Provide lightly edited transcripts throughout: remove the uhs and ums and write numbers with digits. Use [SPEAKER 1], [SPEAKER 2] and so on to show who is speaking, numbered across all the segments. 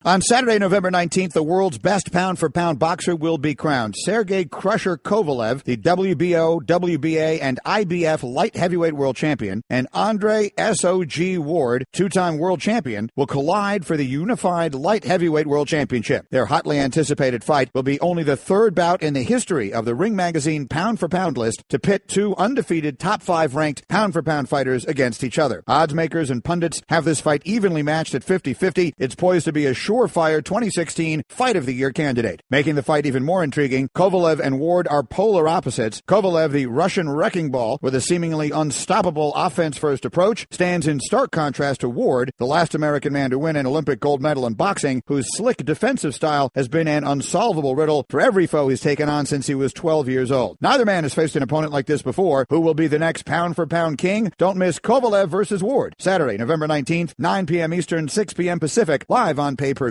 [SPEAKER 1] On Saturday, November 19th, the world's best pound-for-pound boxer will be crowned. Sergey Crusher Kovalev, the WBO, WBA, and IBF light heavyweight world champion, and Andre S.O.G. Ward, two-time world champion, will collide for the unified light heavyweight world championship. Their hotly anticipated fight will be only the third bout in the history of the Ring Magazine pound-for-pound list to pit two undefeated top 5 ranked pound-for-pound fighters against each other. Odds makers and pundits have this fight evenly matched at 50-50. It's poised to be a surefire 2016 Fight of the Year candidate. Making the fight even more intriguing, Kovalev and Ward are polar opposites. Kovalev, the Russian wrecking ball with a seemingly unstoppable offense-first approach, stands in stark contrast to Ward, the last American man to win an Olympic gold medal in boxing, whose slick defensive style has been an unsolvable riddle for every foe he's taken on since he was 12 years old. Neither man has faced an opponent like this before. Who will be the next pound-for-pound king? Don't miss Kovalev versus Ward, Saturday, November 19th, 9 p.m. Eastern, 6 p.m. Pacific, live on pay-per-view.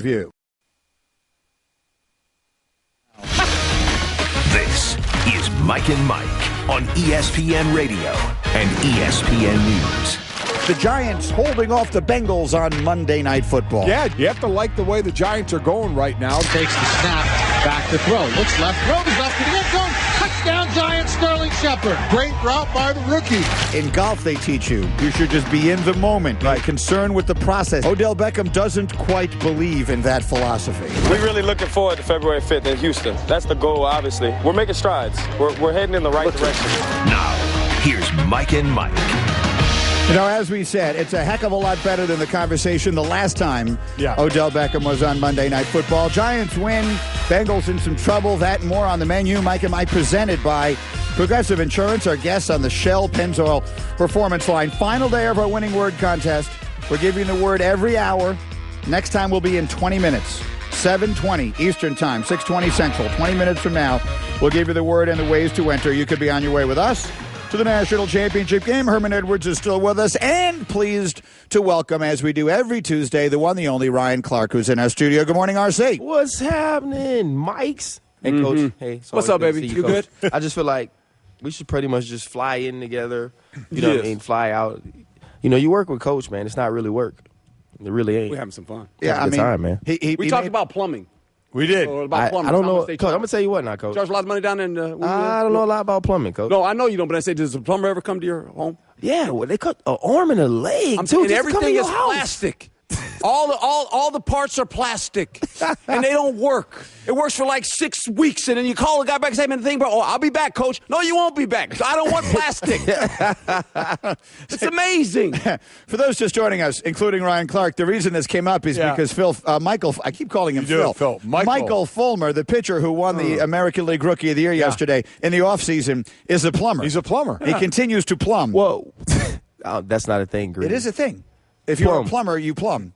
[SPEAKER 2] This is Mike and Mike on ESPN Radio and ESPN News.
[SPEAKER 1] The Giants holding off the Bengals on Monday Night Football.
[SPEAKER 3] Yeah, you have to like the way the Giants are going right now.
[SPEAKER 4] Takes the snap, back to throw. Looks left, throws left to the end zone. Touchdown, Giants, Sterling Shepard. Great route by the rookie.
[SPEAKER 1] In golf, they teach you should just be in the moment, right? Concerned with the process. Odell Beckham doesn't quite believe in that philosophy.
[SPEAKER 5] We're really looking forward to February 5th in Houston. That's the goal, obviously. We're making strides. We're heading in the right direction.
[SPEAKER 2] Now, here's Mike and Mike.
[SPEAKER 1] You know, as we said, it's a heck of a lot better than the conversation the last time Odell Beckham was on Monday Night Football. Giants win, Bengals in some trouble. That and more on the menu. Mike and Mike presented by Progressive Insurance, our guests on the Shell Pennzoil Performance Line. Final day of our winning word contest. We're giving the word every hour. Next time will be in 20 minutes. 7:20 Eastern Time, 6:20 Central. 20 minutes from now, we'll give you the word and the ways to enter. You could be on your way with us to the National Championship game. Herm Edwards is still with us, and pleased to welcome, as we do every Tuesday, the one, the only Ryan Clark, who's in our studio. Good morning, RC.
[SPEAKER 6] What's happening, Mikes? Hey, Coach. Hey,
[SPEAKER 3] what's up, baby? You good?
[SPEAKER 6] I just feel like we should pretty much just fly in together. You know what I mean? Fly out. You know, you work with Coach, man. It's not really work. It really ain't.
[SPEAKER 3] We're having some fun.
[SPEAKER 6] Yeah, I mean, time, man.
[SPEAKER 3] We talked about plumbing.
[SPEAKER 7] We did.
[SPEAKER 6] I don't know. Coach, I'm going to tell you what now, Coach.
[SPEAKER 3] Charge a lot of money down in
[SPEAKER 6] I don't know a lot about plumbing, Coach.
[SPEAKER 3] No, I know you don't, but I say, does a plumber ever come to your home?
[SPEAKER 6] Yeah, well, they cut an arm and a leg, too.
[SPEAKER 3] And everything is plastic. All the parts are plastic, and they don't work. It works for like 6 weeks, and then you call the guy back and say, "Man, I'll be back, Coach." No, you won't be back. I don't want plastic. It's amazing.
[SPEAKER 1] For those just joining us, including Ryan Clark, the reason this came up is because Michael, I keep calling him Phil. Michael Fulmer, the pitcher who won the American League Rookie of the Year yesterday in the offseason, is a plumber.
[SPEAKER 7] He's a plumber.
[SPEAKER 1] He continues to plumb.
[SPEAKER 6] Whoa. That's not a thing, Green.
[SPEAKER 1] It is a thing. If you're a plumber, you plumb.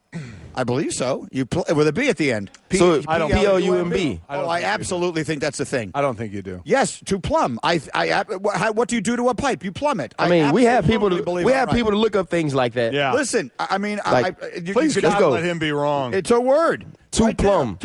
[SPEAKER 1] I believe so. You with a B at the end.
[SPEAKER 6] So P-L-U-M-B.
[SPEAKER 1] I absolutely think that's a thing.
[SPEAKER 7] I don't think you do.
[SPEAKER 1] Yes, to plumb. What do you do to a pipe? You plumb it.
[SPEAKER 6] I mean, we have people to look up things like that.
[SPEAKER 7] Yeah.
[SPEAKER 1] Listen, I mean,
[SPEAKER 7] please God let him be wrong.
[SPEAKER 1] It's a word.
[SPEAKER 6] To plumb.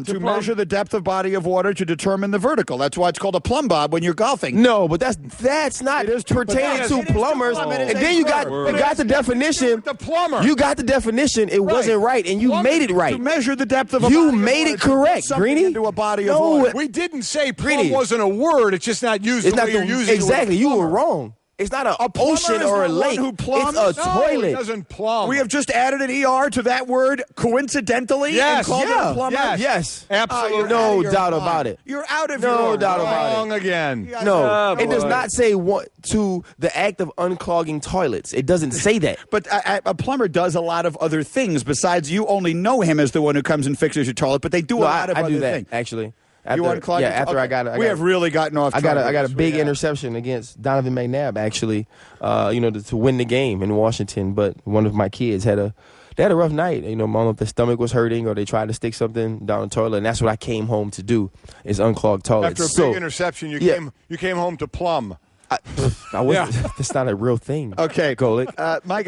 [SPEAKER 1] To measure the depth of body of water to determine the vertical. That's why it's called a plumb bob when you're golfing.
[SPEAKER 6] No, but that's not pertaining to plumbers. And then you got the definition.
[SPEAKER 7] The plumber.
[SPEAKER 6] You got the definition. It wasn't right, and you made it right.
[SPEAKER 1] To measure the depth of a
[SPEAKER 6] you
[SPEAKER 1] body
[SPEAKER 6] made it correct, Greeny.
[SPEAKER 1] Into a body of water.
[SPEAKER 7] We didn't say plumb wasn't a word. It's just not used
[SPEAKER 6] the way
[SPEAKER 7] you're using it.
[SPEAKER 6] Exactly. You were wrong. It's not an ocean or a lake. It's a toilet.
[SPEAKER 7] It doesn't plumb.
[SPEAKER 1] We have just added an ER to that word coincidentally.
[SPEAKER 7] Yes.
[SPEAKER 1] And called it a plumber.
[SPEAKER 6] Yes.
[SPEAKER 7] Absolutely.
[SPEAKER 6] No doubt about it.
[SPEAKER 1] You're out of
[SPEAKER 6] no doubt about it.
[SPEAKER 7] Wrong again.
[SPEAKER 6] No, it does not say to the act of unclogging toilets. It doesn't say that.
[SPEAKER 1] But a plumber does a lot of other things besides you only know him as the one who comes and fixes your toilet, but they do a lot of other things.
[SPEAKER 6] Actually.
[SPEAKER 1] You unclog it?
[SPEAKER 6] After
[SPEAKER 1] we have really gotten off track.
[SPEAKER 6] I got a big interception against Donovan McNabb, actually, to win the game in Washington. But one of my kids had a rough night. You know, I don't know if their stomach was hurting or they tried to stick something down the toilet, and that's what I came home to do, is unclog toilets.
[SPEAKER 7] After a big interception, you came home to plumb.
[SPEAKER 6] That's not a real thing.
[SPEAKER 1] Okay.
[SPEAKER 6] Golic.
[SPEAKER 1] Mike,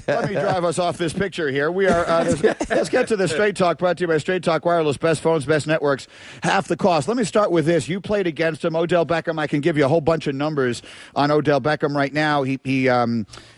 [SPEAKER 1] let me drive us off this picture here. We are. Let's get to the Straight Talk, brought to you by Straight Talk Wireless. Best phones, best networks, half the cost. Let me start with this. You played against him, Odell Beckham. I can give you a whole bunch of numbers on Odell Beckham right now. He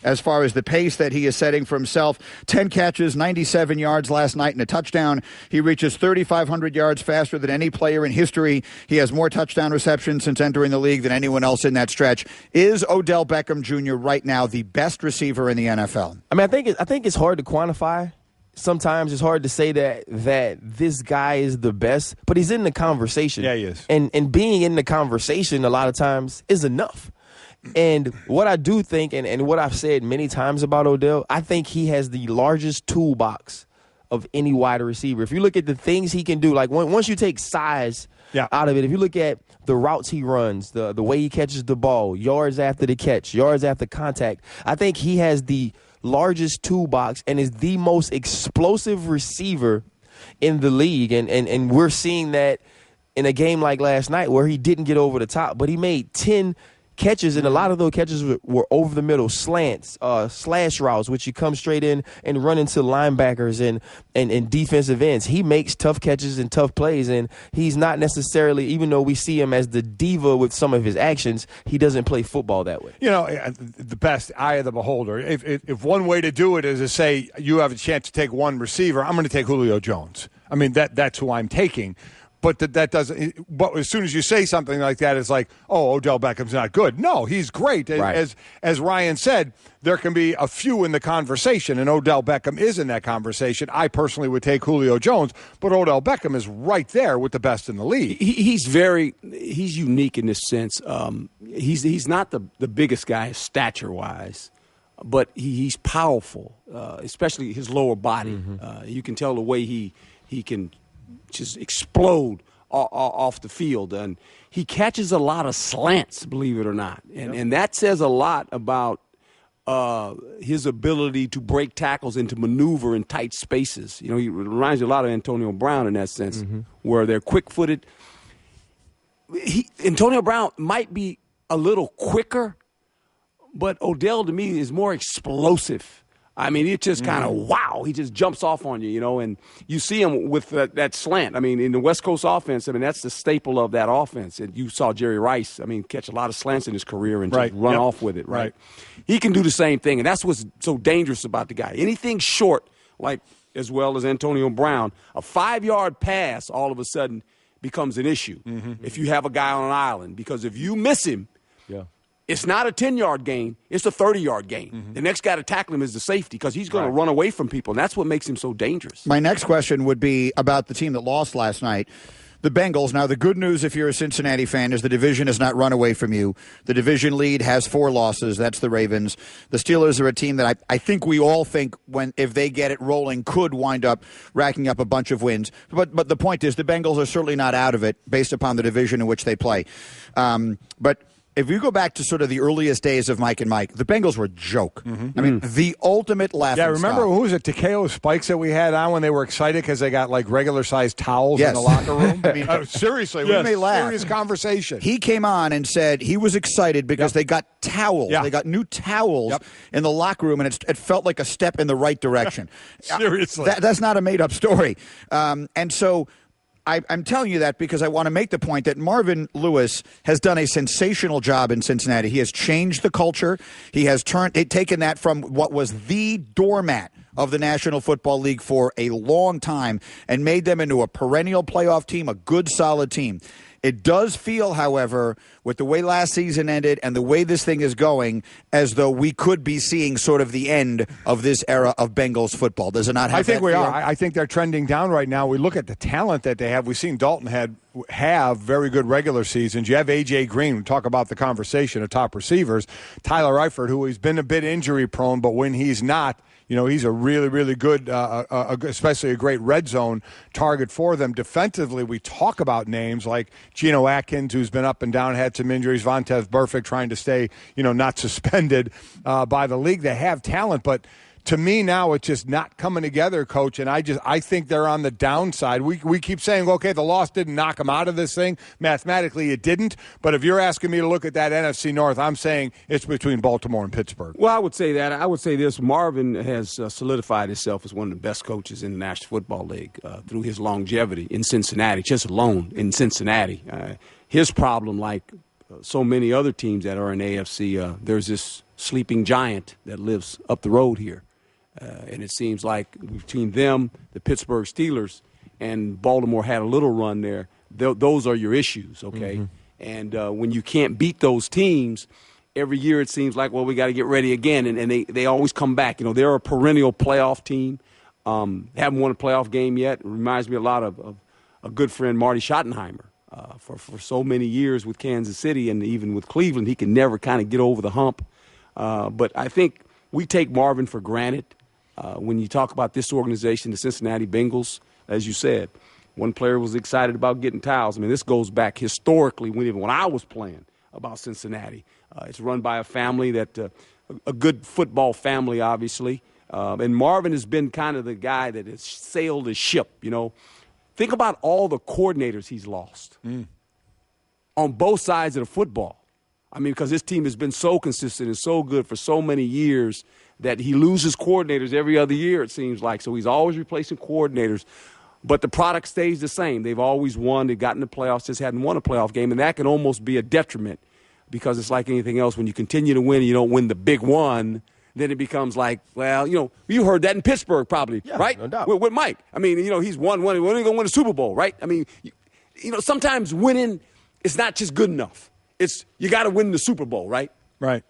[SPEAKER 1] as far as the pace that he is setting for himself, 10 catches, 97 yards last night and a touchdown. He reaches 3,500 yards faster than any player in history. He has more touchdown receptions since entering the league than anyone else in that stretch. Is Odell Beckham Jr. right now the best receiver in the NFL?
[SPEAKER 6] I mean, I think it's hard to quantify. Sometimes it's hard to say that this guy is the best, but he's in the conversation.
[SPEAKER 7] Yeah, he is.
[SPEAKER 6] And being in the conversation a lot of times is enough. And what I do think, and what I've said many times about Odell, I think he has the largest toolbox of any wide receiver. If you look at the things he can do, like once you take size out of it, if you look at the routes he runs, the way he catches the ball, yards after the catch, yards after contact, I think he has the largest toolbox and is the most explosive receiver in the league. And we're seeing that in a game like last night where he didn't get over the top, but he made 10 catches, and a lot of those catches were over the middle, slants, slash routes, which you come straight in and run into linebackers and defensive ends. He makes tough catches and tough plays, and he's not necessarily, even though we see him as the diva with some of his actions, he doesn't play football that way.
[SPEAKER 7] You know, the best eye of the beholder. If one way to do it is to say you have a chance to take one receiver, I'm going to take Julio Jones. I mean, that's who I'm taking. But that doesn't. But as soon as you say something like that, it's like, oh, Odell Beckham's not good. No, he's great.
[SPEAKER 6] Right.
[SPEAKER 7] As Ryan said, there can be a few in the conversation, and Odell Beckham is in that conversation. I personally would take Julio Jones, but Odell Beckham is right there with the best in the league.
[SPEAKER 3] He's unique in this sense. He's not the biggest guy stature-wise, but he's powerful, especially his lower body.
[SPEAKER 6] Mm-hmm.
[SPEAKER 3] You can tell the way he can just explode off the field. And he catches a lot of slants, believe it or not. And that says a lot about his ability to break tackles and to maneuver in tight spaces. You know, he reminds you a lot of Antonio Brown in that sense, where they're quick-footed. Antonio Brown might be a little quicker, but Odell, to me, is more explosive. I mean, it's just kind of, wow, he just jumps off on you, you know, and you see him with that slant. I mean, in the West Coast offense, I mean, that's the staple of that offense. And you saw Jerry Rice, I mean, catch a lot of slants in his career and just run off with it, right? He can do the same thing, and that's what's so dangerous about the guy. Anything short, like as well as Antonio Brown, a 5-yard pass all of a sudden becomes an issue if you have a guy on an island, because if you miss him, it's not a 10-yard gain. It's a 30-yard gain. The next guy to tackle him is the safety, because he's going to run away from people, and that's what makes him so dangerous.
[SPEAKER 1] My next question would be about the team that lost last night, the Bengals. Now, the good news, if you're a Cincinnati fan, is the division has not run away from you. The division lead has 4 losses. That's the Ravens. The Steelers are a team that I think we all think, if they get it rolling, could wind up racking up a bunch of wins. But the point is, the Bengals are certainly not out of it based upon the division in which they play. But if you go back to sort of the earliest days of Mike and Mike, the Bengals were a joke. I mean, the ultimate laughing stock.
[SPEAKER 7] Remember who was it, Takeo Spikes, that we had on when they were excited because they got like regular-sized towels in the locker room? I mean, seriously, we made serious conversation.
[SPEAKER 1] He came on and said he was excited because they got towels. They got new towels in the locker room, and it felt like a step in the right direction.
[SPEAKER 7] Seriously.
[SPEAKER 1] That's not a made-up story. And so I'm telling you that because I want to make the point that Marvin Lewis has done a sensational job in Cincinnati. He has changed the culture. He has taken that from what was the doormat of the National Football League for a long time and made them into a perennial playoff team, a good, solid team. It does feel, however, with the way last season ended and the way this thing is going, as though we could be seeing sort of the end of this era of Bengals football. Does it not have
[SPEAKER 7] I think
[SPEAKER 1] that
[SPEAKER 7] we
[SPEAKER 1] feel?
[SPEAKER 7] are. I think they're trending down right now. We look at the talent that they have. We've seen Dalton have very good regular seasons. You have A.J. Green. We talk about the conversation of top receivers. Tyler Eifert, who has been a bit injury-prone, but when he's not, you know, he's a really, really good, especially a great red zone target for them. Defensively, we talk about names like Geno Atkins, who's been up and down, had some injuries. Vontez Burfict trying to stay, not suspended by the league. They have talent, but to me now it's just not coming together, Coach, and I think they're on the downside. We keep saying, okay, the loss didn't knock them out of this thing. Mathematically, it didn't. But if you're asking me to look at that NFC North, I'm saying it's between Baltimore and Pittsburgh.
[SPEAKER 3] Well, I would say that. I would say this. Marvin has solidified himself as one of the best coaches in the National Football League through his longevity in Cincinnati, just alone in Cincinnati. His problem, like so many other teams that are in AFC, there's this sleeping giant that lives up the road here. And it seems like between them, the Pittsburgh Steelers, and Baltimore had a little run there, those are your issues, okay? Mm-hmm. And when you can't beat those teams, every year it seems like, well, we got to get ready again. And they always come back. You know, they're a perennial playoff team. They haven't won a playoff game yet. It reminds me a lot of a good friend, Marty Schottenheimer. For so many years with Kansas City and even with Cleveland, he can never kind of get over the hump. But I think we take Marvin for granted. When you talk about this organization, the Cincinnati Bengals, as you said, one player was excited about getting towels. I mean, this goes back historically when I was playing about Cincinnati. It's run by a family that a good football family, obviously. And Marvin has been kind of the guy that has sailed his ship, you know. Think about all the coordinators he's lost on both sides of the football. I mean, because this team has been so consistent and so good for so many years that he loses coordinators every other year, it seems like. So he's always replacing coordinators. But the product stays the same. They've always won. They've gotten the playoffs, just hadn't won a playoff game. And that can almost be a detriment because it's like anything else. When you continue to win and you don't win the big one, then it becomes like, well, you know, you heard that in Pittsburgh probably, right?
[SPEAKER 6] No doubt.
[SPEAKER 3] With Mike. I mean, you know, he's won. When are you going to win a Super Bowl, right? I mean, you know, sometimes winning is not just good enough. It's you got to win the Super Bowl, right?
[SPEAKER 7] Right.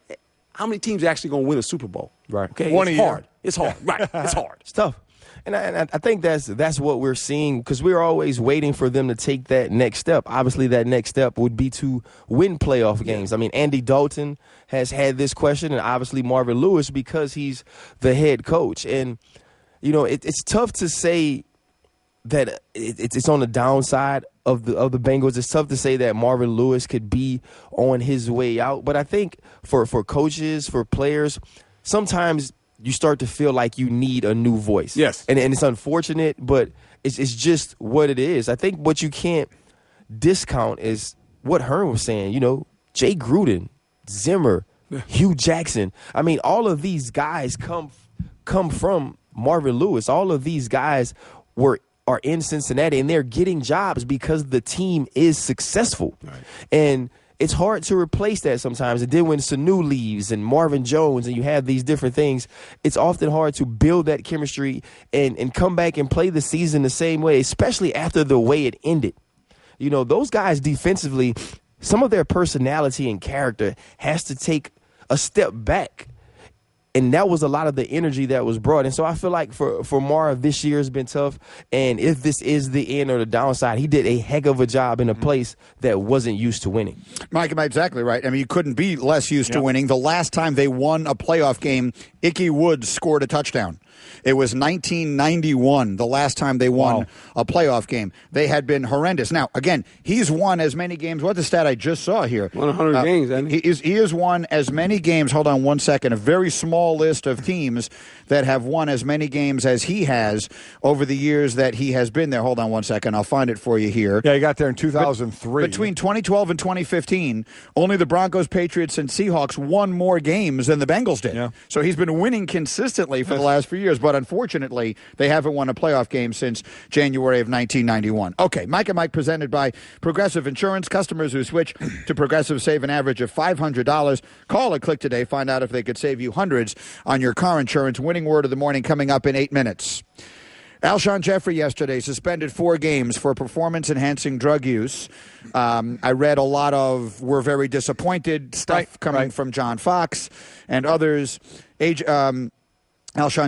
[SPEAKER 3] How many teams are actually going to win a Super Bowl?
[SPEAKER 6] Right.
[SPEAKER 3] Okay,
[SPEAKER 7] One
[SPEAKER 3] it's
[SPEAKER 7] a year.
[SPEAKER 3] hard. It's hard. Right. It's hard.
[SPEAKER 6] It's tough. And I think that's what we're seeing because we're always waiting for them to take that next step. Obviously, that next step would be to win playoff games. I mean, Andy Dalton has had this question, and obviously Marvin Lewis because he's the head coach. And, you know, it's tough to say that it's on the downside of the Bengals. It's tough to say that Marvin Lewis could be on his way out. But I think for coaches, for players, sometimes you start to feel like you need a new voice.
[SPEAKER 3] Yes.
[SPEAKER 6] And it's unfortunate, but it's just what it is. I think what you can't discount is what Herm was saying. You know, Jay Gruden, Zimmer, Hugh Jackson. I mean, all of these guys come from Marvin Lewis. All of these guys are in Cincinnati, and they're getting jobs because the team is successful. Right. And it's hard to replace that sometimes. And then when Sanu leaves and Marvin Jones and you have these different things, it's often hard to build that chemistry and come back and play the season the same way, especially after the way it ended. You know, those guys defensively, some of their personality and character has to take a step back. And that was a lot of the energy that was brought. And so I feel like for Marv, this year has been tough. And if this is the end or the downside, he did a heck of a job in a place that wasn't used to winning.
[SPEAKER 1] Mike, am I exactly right? I mean, you couldn't be less used to winning. The last time they won a playoff game, Ickey Woods scored a touchdown. It was 1991, the last time they won a playoff game. They had been horrendous. Now, again, he's won as many games. What's the stat I just saw here?
[SPEAKER 3] 100 games, hasn't he?
[SPEAKER 1] He has won as many games. Hold on one second. A very small list of teams that have won as many games as he has over the years that he has been there. Hold on one second. I'll find it for you here.
[SPEAKER 7] Yeah, he got there in 2003.
[SPEAKER 1] Between 2012 and 2015, only the Broncos, Patriots, and Seahawks won more games than the Bengals did.
[SPEAKER 7] Yeah.
[SPEAKER 1] So he's been winning consistently for the last few years, but unfortunately, they haven't won a playoff game since January of 1991. Okay, Mike and Mike presented by Progressive Insurance. Customers who switch to Progressive save an average of $500. Call or click today. Find out if they could save you hundreds on your car insurance. Winning word of the morning coming up in 8 minutes. Alshon Jeffrey yesterday suspended 4 games for performance-enhancing drug use. I read a lot of "we're very disappointed" stuff coming from John Fox and others. Alshon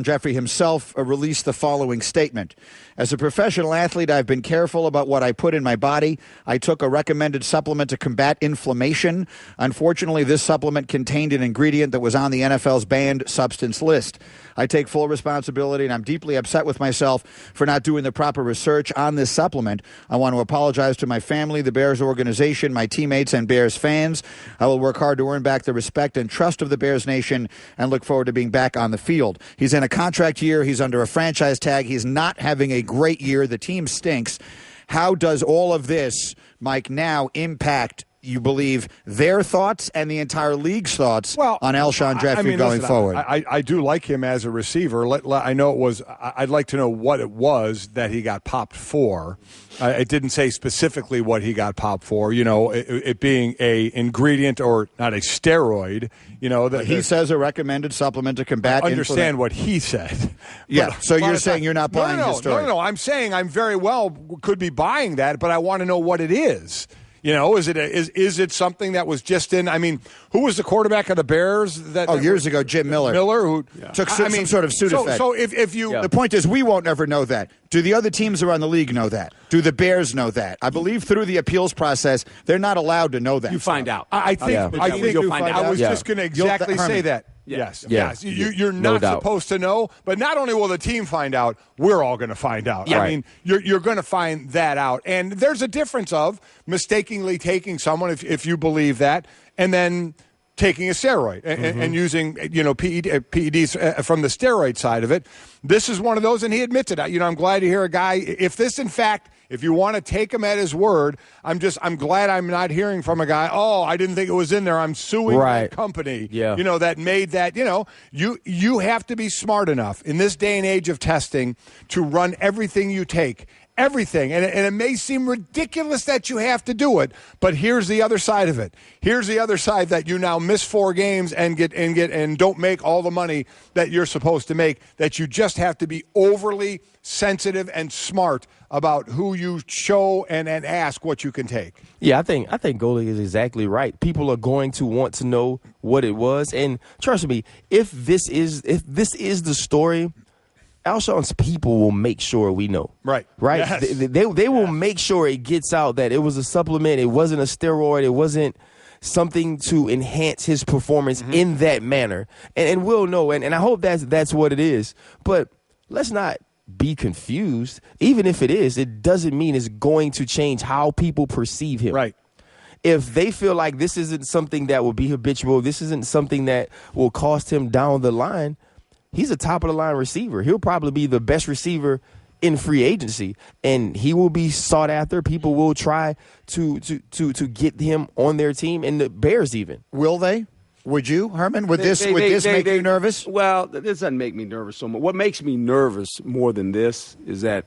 [SPEAKER 1] Jeffrey himself released the following statement. As a professional athlete, I've been careful about what I put in my body. I took a recommended supplement to combat inflammation. Unfortunately, this supplement contained an ingredient that was on the NFL's banned substance list. I take full responsibility, and I'm deeply upset with myself for not doing the proper research on this supplement. I want to apologize to my family, the Bears organization, my teammates, and Bears fans. I will work hard to earn back the respect and trust of the Bears Nation and look forward to being back on the field. He's in a contract year. He's under a franchise tag. He's not having a great year. The team stinks. How does all of this, Mike, now impact, you believe, their thoughts and the entire league's thoughts on Alshon Jeffrey going forward?
[SPEAKER 7] I do like him as a receiver. I know it was. I'd like to know what it was that he got popped for. It didn't say specifically what he got popped for. You know, it being a ingredient or not a steroid. You know,
[SPEAKER 1] he says a recommended supplement to combat.
[SPEAKER 7] I understand what he said.
[SPEAKER 1] Yeah. So you're saying you're not buying his story?
[SPEAKER 7] No. I'm saying I'm very well could be buying that, but I want to know what it is. You know, is it something that was just in? I mean, who was the quarterback of the Bears?
[SPEAKER 1] Years ago, Jim Miller.
[SPEAKER 7] Who
[SPEAKER 1] took some sort of Sudafed.
[SPEAKER 7] So if you,
[SPEAKER 1] the point is, we won't ever know that. Do the other teams around the league know that? Do the Bears know that? I believe through the appeals process, they're not allowed to know that.
[SPEAKER 3] You find out.
[SPEAKER 7] I think
[SPEAKER 3] you'll find out.
[SPEAKER 7] I was just going to exactly say that. Yes. You're not supposed to know, but not only will the team find out, we're all going to find out.
[SPEAKER 6] Yeah.
[SPEAKER 7] I mean, you're going to find that out. And there's a difference of mistakenly taking someone, if you believe that, and then taking a steroid and using, PEDs from the steroid side of it. This is one of those, and he admits it. I'm glad to hear a guy, if you want to take him at his word, I'm glad I'm not hearing from a guy, I didn't think it was in there. I'm suing that company, that made that. You have to be smart enough in this day and age of testing to run everything you take. Everything. And it may seem ridiculous that you have to do it, but here's the other side of it. Here's the other side that you now miss 4 games and don't make all the money that you're supposed to make, that you just have to be overly sensitive and smart about who you show and ask what you can take.
[SPEAKER 6] Yeah, I think Golic is exactly right. People are going to want to know what it was, and trust me, if this is the story, Alshon's people will make sure we know. Right.
[SPEAKER 7] Yes.
[SPEAKER 6] They will make sure it gets out that it was a supplement, it wasn't a steroid, it wasn't something to enhance his performance in that manner. And we'll know, and I hope that's what it is. But let's not be confused. Even if it is, it doesn't mean it's going to change how people perceive him.
[SPEAKER 7] Right.
[SPEAKER 6] If they feel like this isn't something that will be habitual, this isn't something that will cost him down the line, he's a top-of-the-line receiver. He'll probably be the best receiver in free agency, and he will be sought after. People will try to get him on their team, and the Bears even.
[SPEAKER 1] Will they? Would you, Herman? Would this make you nervous?
[SPEAKER 3] Well, this doesn't make me nervous so much. What makes me nervous more than this is that,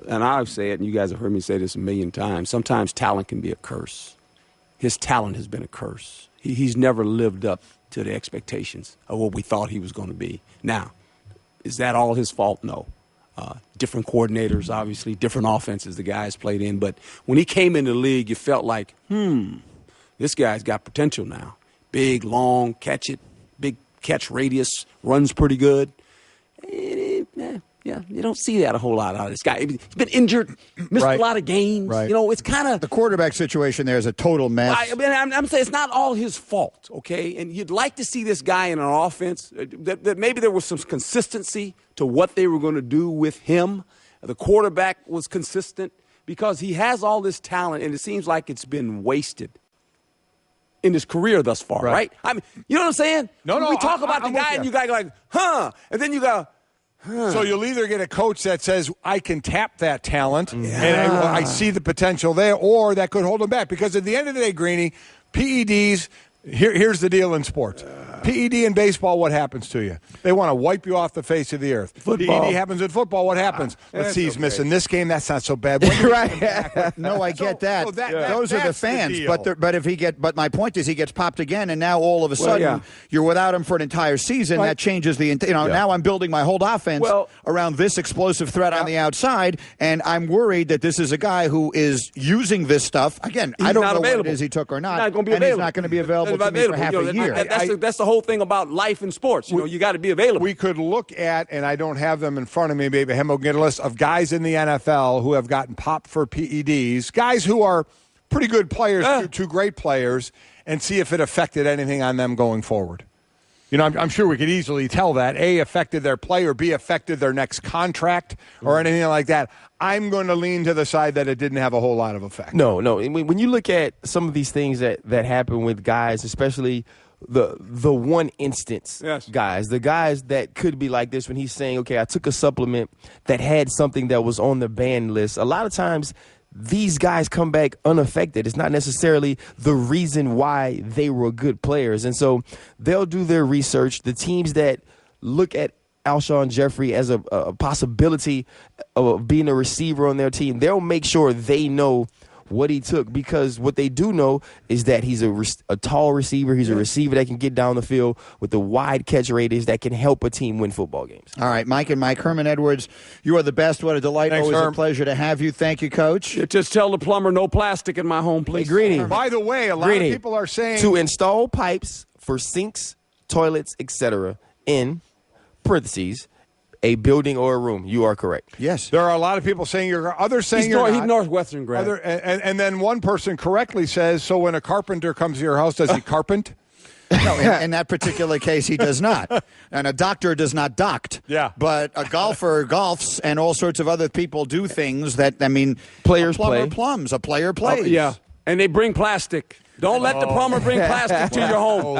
[SPEAKER 3] and I've said it, and you guys have heard me say this a million times, sometimes talent can be a curse. His talent has been a curse. He's never lived up to the expectations of what we thought he was going to be. Now, is that all his fault? No. Different coordinators, obviously, different offenses the guys played in. But when he came in the league, you felt like, this guy's got potential now. Big, long, big catch radius, runs pretty good. Yeah, you don't see that a whole lot out of this guy. He's been injured, missed a lot of games.
[SPEAKER 1] Right.
[SPEAKER 3] It's kind of
[SPEAKER 1] the quarterback situation there is a total mess.
[SPEAKER 3] I'm saying it's not all his fault, okay? And you'd like to see this guy in an offense that maybe there was some consistency to what they were going to do with him. The quarterback was consistent because he has all this talent, and it seems like it's been wasted in his career thus far, right? I mean, you know what I'm saying?
[SPEAKER 7] No.
[SPEAKER 3] We talk about the guy, and you guys go like, and then you go.
[SPEAKER 7] So you'll either get a coach that says, I can tap that talent, and I see the potential there, or that could hold him back. Because at the end of the day, Greeny, PEDs, here's the deal in sports. PED in baseball, what happens to you? They want to wipe you off the face of the earth.
[SPEAKER 3] Football.
[SPEAKER 7] PED happens in football, what happens? Let's see, he's missing this game, that's not so bad.
[SPEAKER 1] Right. No, I get that.
[SPEAKER 7] So
[SPEAKER 1] those are the fans.
[SPEAKER 7] The
[SPEAKER 1] But my point is he gets popped again, and now all of a sudden you're without him for an entire season. Right. That changes the now I'm building my whole offense around this explosive threat on the outside, and I'm worried that this is a guy who is using this stuff. Again, I don't know what it is he took or not.
[SPEAKER 3] He's not going to be
[SPEAKER 1] and
[SPEAKER 3] available.
[SPEAKER 1] He's not going to be available to me for half a year.
[SPEAKER 3] That's the whole thing about life in sports. You got to be available.
[SPEAKER 7] We could look at, and I don't have them in front of me, maybe Hem will get a list of guys in the NFL who have gotten popped for PEDs, guys who are pretty good players, two great players, and see if it affected anything on them going forward. I'm sure we could easily tell that, A, affected their play, or B, affected their next contract or anything like that. I'm going to lean to the side that it didn't have a whole lot of effect.
[SPEAKER 6] No. When you look at some of these things that happen with guys, especially the one instance guys, the guys that could be like this when he's saying, okay, I took a supplement that had something that was on the banned list. A lot of times these guys come back unaffected. It's not necessarily the reason why they were good players. And so they'll do their research. The teams that look at Alshon Jeffrey as a possibility of being a receiver on their team, they'll make sure they know what he took, because what they do know is that he's a tall receiver. He's a receiver that can get down the field with the wide catch radius that can help a team win football games.
[SPEAKER 1] All right, Mike and Mike, Herm Edwards, you are the best. What a delight.
[SPEAKER 7] Thanks,
[SPEAKER 1] always
[SPEAKER 7] Herm.
[SPEAKER 1] a pleasure to have you. Thank you, Coach.
[SPEAKER 3] Just tell the plumber no plastic in my home, please.
[SPEAKER 6] Hey, Greeny.
[SPEAKER 7] By the way, a lot of people are saying
[SPEAKER 6] to install pipes for sinks, toilets, etc. in parentheses a building or a room. You are correct.
[SPEAKER 1] Yes.
[SPEAKER 7] There are a lot of people saying others saying you're not.
[SPEAKER 3] He's Northwestern grad.
[SPEAKER 7] And then one person correctly says, so when a carpenter comes to your house, does he carpent?
[SPEAKER 1] No, in that particular case, he does not. And a doctor does not doct.
[SPEAKER 7] Yeah.
[SPEAKER 1] But a golfer golfs, and all sorts of other people do things that,
[SPEAKER 6] Players
[SPEAKER 1] a plumber
[SPEAKER 6] play.
[SPEAKER 1] plums, a player plays.
[SPEAKER 3] Yeah, and they bring plastic. Don't let the plumber bring plastic to your home.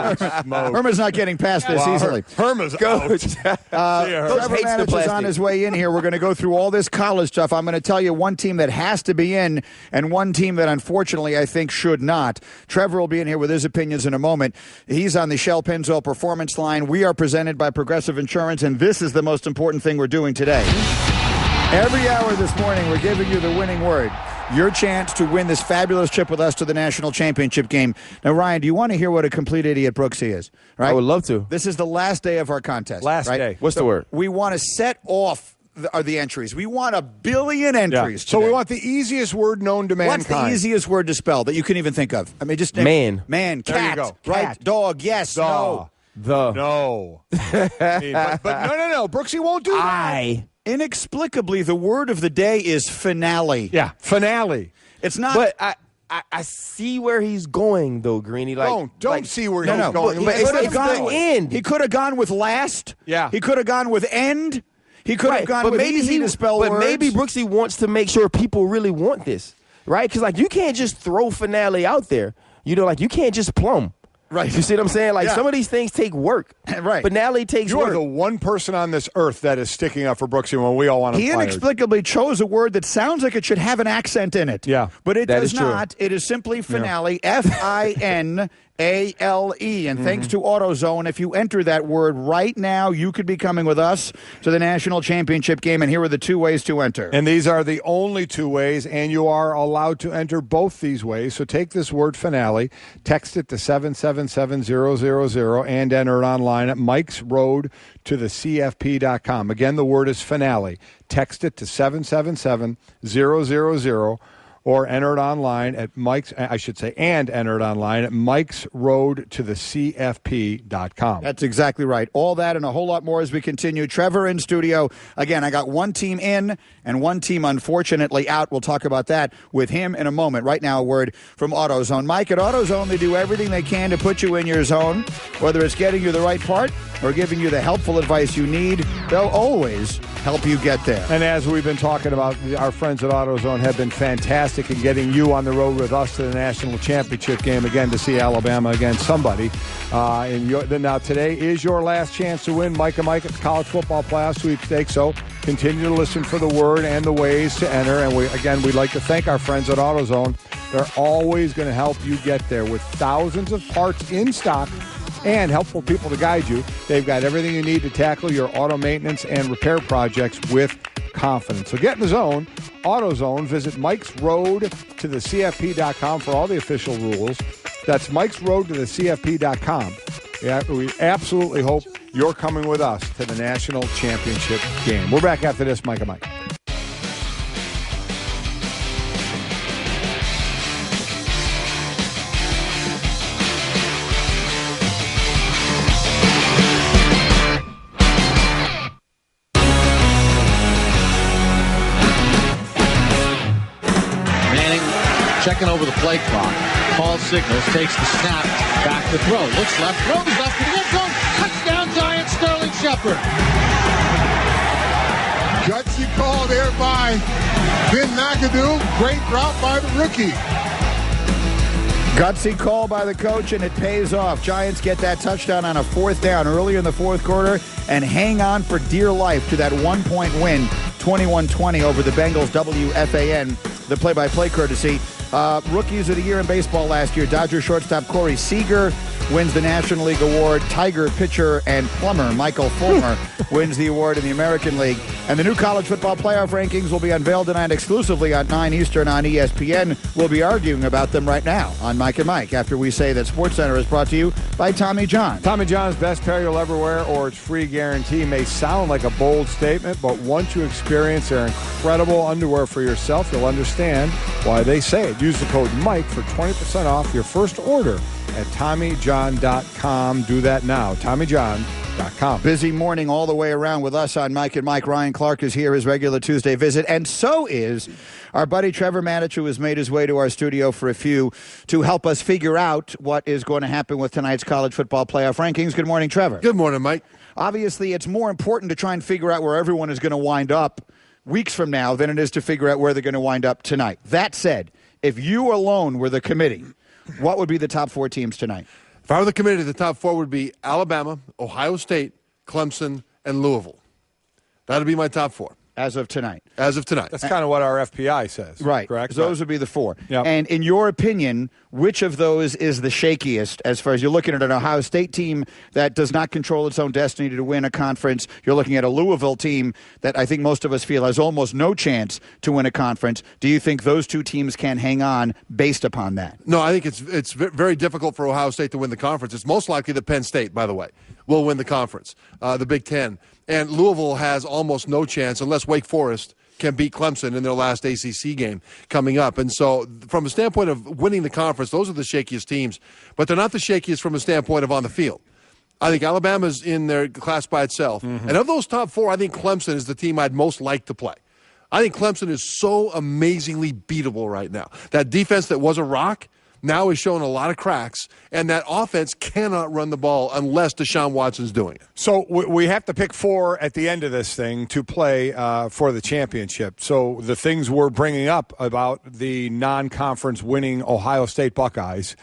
[SPEAKER 1] Herman's not getting past this easily.
[SPEAKER 7] Herman's
[SPEAKER 6] Coach.
[SPEAKER 1] Trevor
[SPEAKER 6] hates the
[SPEAKER 1] Matich is
[SPEAKER 6] plastic.
[SPEAKER 1] on his way in here. We're going to go through all this college stuff. I'm going to tell you one team that has to be in and one team that unfortunately I think should not. Trevor will be in here with his opinions in a moment. He's on the Shell Pennzoil Performance Line. We are presented by Progressive Insurance, and this is the most important thing we're doing today. Every hour this morning, we're giving you the winning word. Your chance to win this fabulous trip with us to the national championship game. Now, Ryan, do you want to hear what a complete idiot Brooksy is? Right?
[SPEAKER 6] I would love to.
[SPEAKER 1] This is the last day of our contest.
[SPEAKER 7] Last
[SPEAKER 1] right?
[SPEAKER 7] day.
[SPEAKER 6] What's the word?
[SPEAKER 1] We want to set off the entries. We want 1 billion entries.
[SPEAKER 7] So
[SPEAKER 1] today.
[SPEAKER 7] we want the easiest word known to mankind.
[SPEAKER 1] What's the easiest word to spell that you can even think of? Just
[SPEAKER 6] Man.
[SPEAKER 1] Man,
[SPEAKER 7] There you
[SPEAKER 1] cat,
[SPEAKER 7] go.
[SPEAKER 1] right?
[SPEAKER 7] Cat.
[SPEAKER 1] Dog, yes, no.
[SPEAKER 7] No. but no. Brooksy won't do that.
[SPEAKER 1] Inexplicably, the word of the day is finale.
[SPEAKER 7] Yeah, finale.
[SPEAKER 1] It's not.
[SPEAKER 6] But I see where he's going, though, Greeny. Like,
[SPEAKER 7] Don't see where
[SPEAKER 1] No,
[SPEAKER 7] he's
[SPEAKER 1] no.
[SPEAKER 7] going.
[SPEAKER 6] But
[SPEAKER 1] He could have
[SPEAKER 6] it's
[SPEAKER 1] gone
[SPEAKER 6] the end.
[SPEAKER 1] He could have gone with last.
[SPEAKER 7] Yeah.
[SPEAKER 1] He could have gone with end. He could have gone with easy to spell words.
[SPEAKER 6] But maybe Brooksy wants to make sure people really want this, right? Because, you can't just throw finale out there. You can't just plumb.
[SPEAKER 1] Right.
[SPEAKER 6] You see what I'm saying?
[SPEAKER 1] Yeah.
[SPEAKER 6] Some of these things take work.
[SPEAKER 1] Right.
[SPEAKER 6] Finale takes
[SPEAKER 7] You
[SPEAKER 6] work.
[SPEAKER 7] are the one person on this earth that is sticking up for Brooksy when we all want to
[SPEAKER 1] He inexplicably chose a word that sounds like it should have an accent in it.
[SPEAKER 7] Yeah.
[SPEAKER 1] But it
[SPEAKER 6] That
[SPEAKER 1] does
[SPEAKER 6] is true.
[SPEAKER 1] not. It is simply finale, Finale. And thanks to AutoZone, if you enter that word right now, you could be coming with us to the national championship game. And here are the 2 ways to enter.
[SPEAKER 7] And these are the only 2 ways, and you are allowed to enter both these ways. So take this word finale, text it to 777-000, and enter it online at Mike's Road to the CFP.com. Again, the word is finale. Text it to 777-000. Or enter it online at enter it online at Mike's Road to the CFP.com.
[SPEAKER 1] That's exactly right. All that and a whole lot more as we continue. Trevor in studio. Again, I got one team in and one team unfortunately out. We'll talk about that with him in a moment. Right now, a word from AutoZone. Mike, at AutoZone, they do everything they can to put you in your zone, whether it's getting you the right part or giving you the helpful advice you need. They'll always help you get there.
[SPEAKER 7] And as we've been talking about, our friends at AutoZone have been fantastic in getting you on the road with us to the national championship game, again, to see Alabama against somebody. Now, today is your last chance to win Mike and Mike at the College Football Playoff Sweepstakes, so continue to listen for the word and the ways to enter. And we'd like to thank our friends at AutoZone. They're always going to help you get there with thousands of parts in stock and helpful people to guide you. They've got everything you need to tackle your auto maintenance and repair projects with confidence. So get in the zone. AutoZone. Visit Mike's Road to the CFP.com for all the official rules. That's Mike's Road to the CFP.com. Yeah, we absolutely hope you're coming with us to the national championship game. We're back after this, Mike and Mike.
[SPEAKER 4] checking over the play clock. Calls signals, takes the snap, back to throw. Looks left, throws up to the end zone. Touchdown, Giants, Sterling Shepard.
[SPEAKER 8] Gutsy call there by Ben McAdoo. Great route by the rookie.
[SPEAKER 1] Gutsy call by the coach, and it pays off. Giants get that touchdown on a fourth down early in the fourth quarter and hang on for dear life to that one-point win, 21-20 over the Bengals. WFAN, the play-by-play courtesy. Rookies of the year in baseball last year, Dodger shortstop Corey Seager wins the National League Award. Tiger pitcher and plumber Michael Fulmer wins the award in the American League. And the new college football playoff rankings will be unveiled tonight exclusively at 9 Eastern on ESPN. We'll be arguing about them right now on Mike and Mike after we say that SportsCenter is brought to you by Tommy John.
[SPEAKER 7] Tommy John's best pair you'll ever wear, or its free guarantee, may sound like a bold statement, but once you experience their incredible underwear for yourself, you'll understand why they say it. Use the code Mike for 20% off your first order at TommyJohn.com. Do that now. TommyJohn.com.
[SPEAKER 1] Busy morning all the way around with us on Mike and Mike. Ryan Clark is here, his regular Tuesday visit, and so is our buddy Trevor Matich, who has made his way to our studio for a few to help us figure out what is going to happen with tonight's college football playoff rankings. Good morning, Trevor.
[SPEAKER 9] Good morning, Mike.
[SPEAKER 1] Obviously, it's more important to try and figure out where everyone is going to wind up weeks from now than it is to figure out where they're going to wind up tonight. That said, if you alone were the committee, what would be the top four teams tonight?
[SPEAKER 9] If I were the committee, the top four would be Alabama, Ohio State, Clemson, and Louisville. That would be my top four.
[SPEAKER 1] As of tonight.
[SPEAKER 9] As of tonight.
[SPEAKER 7] That's kind of what our FPI says.
[SPEAKER 1] Right.
[SPEAKER 7] Correct?
[SPEAKER 1] Those would be the four.
[SPEAKER 7] Yep.
[SPEAKER 1] And in your opinion, which of those is the shakiest as far as you're looking at an Ohio State team that does not control its own destiny to win a conference? You're looking at a Louisville team that I think most of us feel has almost no chance to win a conference. Do you think those two teams can hang on based upon that?
[SPEAKER 9] No, I think it's very difficult for Ohio State to win the conference. It's most likely that Penn State, by the way, will win the conference, the Big Ten. And Louisville has almost no chance unless Wake Forest can beat Clemson in their last ACC game coming up. And so from a standpoint of winning the conference, those are the shakiest teams. But they're not the shakiest from a standpoint of on the field. I think Alabama's in their class by itself. Mm-hmm. And of those top four, I think Clemson is the team I'd most like to play. I think Clemson is so amazingly beatable right now. That defense that was a rock now is showing a lot of cracks, and that offense cannot run the ball unless Deshaun Watson's doing it.
[SPEAKER 7] So we have to pick four at the end of this thing to play for the championship. So the things we're bringing up about the non-conference winning Ohio State Buckeyes,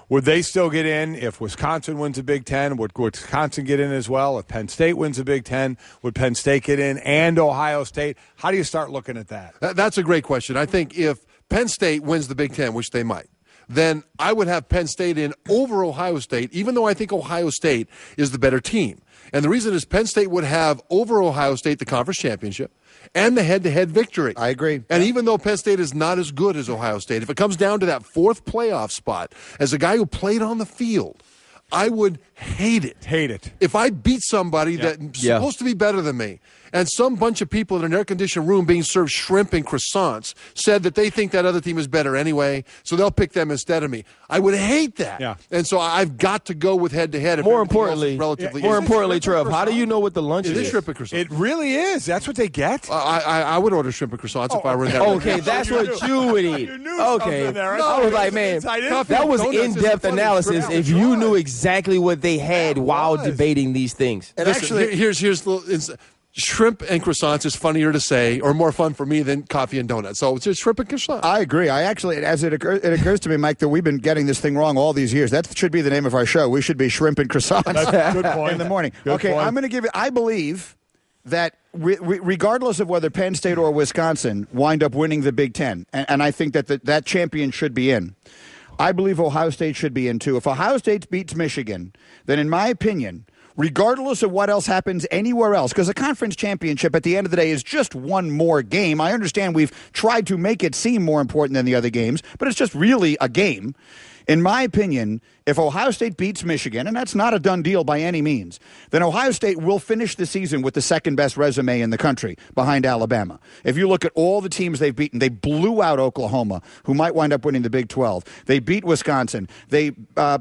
[SPEAKER 7] would they still get in if Wisconsin wins a Big Ten? Would Wisconsin get in as well? If Penn State wins a Big Ten, would Penn State get in and Ohio State? How do you start looking at that?
[SPEAKER 9] That's a great question. I think if Penn State wins the Big Ten, which they might, then I would have Penn State in over Ohio State, even though I think Ohio State is the better team. And the reason is Penn State would have over Ohio State the conference championship and the head-to-head victory.
[SPEAKER 1] I agree.
[SPEAKER 9] And even though Penn State is not as good as Ohio State, if it comes down to that fourth playoff spot, as a guy who played on the field, I would hate it.
[SPEAKER 7] Hate it.
[SPEAKER 9] If I beat somebody that's supposed to be better than me, and some bunch of people in an air-conditioned room being served shrimp and croissants said that they think that other team is better anyway, so they'll pick them instead of me. I would hate that.
[SPEAKER 7] Yeah.
[SPEAKER 9] And so I've got to go with head-to-head.
[SPEAKER 6] More importantly, Trev, how do you know what the lunch is?
[SPEAKER 9] It is shrimp and croissants.
[SPEAKER 7] It really is. That's what they get?
[SPEAKER 9] I would order shrimp and croissants if I were in that
[SPEAKER 6] Okay, that's what you would eat. Okay. I was like, man, that was in-depth analysis if you knew exactly what they had while debating these things.
[SPEAKER 9] And actually, here's shrimp and croissants is funnier to say, or more fun for me than coffee and donuts. So it's just shrimp and croissants.
[SPEAKER 1] I agree. I actually, as it occurs to me, Mike, that we've been getting this thing wrong all these years. That should be the name of our show. We should be shrimp and croissants.
[SPEAKER 7] Good point.
[SPEAKER 1] In the morning.
[SPEAKER 7] Good
[SPEAKER 1] okay,
[SPEAKER 7] point.
[SPEAKER 1] I'm going to give it. I believe that regardless of whether Penn State or Wisconsin wind up winning the Big Ten, and I think that that champion should be in. I believe Ohio State should be in too. If Ohio State beats Michigan, then in my opinion, regardless of what else happens anywhere else, because a conference championship at the end of the day is just one more game. I understand we've tried to make it seem more important than the other games, but it's just really a game. In my opinion, if Ohio State beats Michigan, and that's not a done deal by any means, then Ohio State will finish the season with the second best resume in the country behind Alabama. If you look at all the teams they've beaten, they blew out Oklahoma, who might wind up winning the Big 12. They beat Wisconsin. They